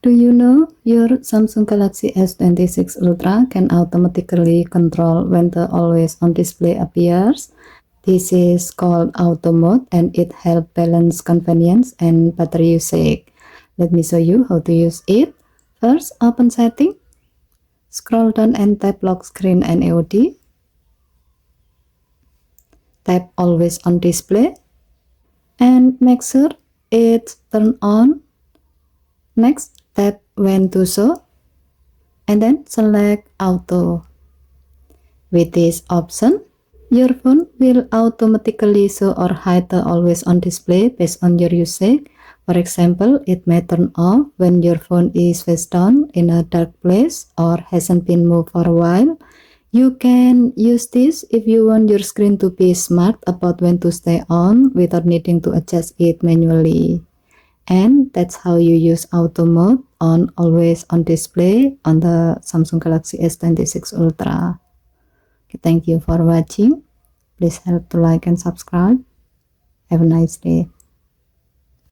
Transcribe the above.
Do you know your Samsung Galaxy S26 Ultra can automatically control when the always on display appears? This is called auto mode and it helps balance convenience and battery usage. Let me show you how to use it. First, open setting, scroll down and tap lock screen and AOD. Tap always on display and make sure it's turned on. Next, tap when to show and then select auto. With this option, your phone will automatically show or hide the always on display based on your usage. For example, it may turn off when your phone is face down in a dark place or hasn't been moved for a while. You can use this if you want your screen to be smart about when to stay on without needing to adjust it manually. And that's how you use auto mode on always on display on the Samsung Galaxy S26 Ultra. Okay, thank you for watching. Please help to like and subscribe. Have a nice day.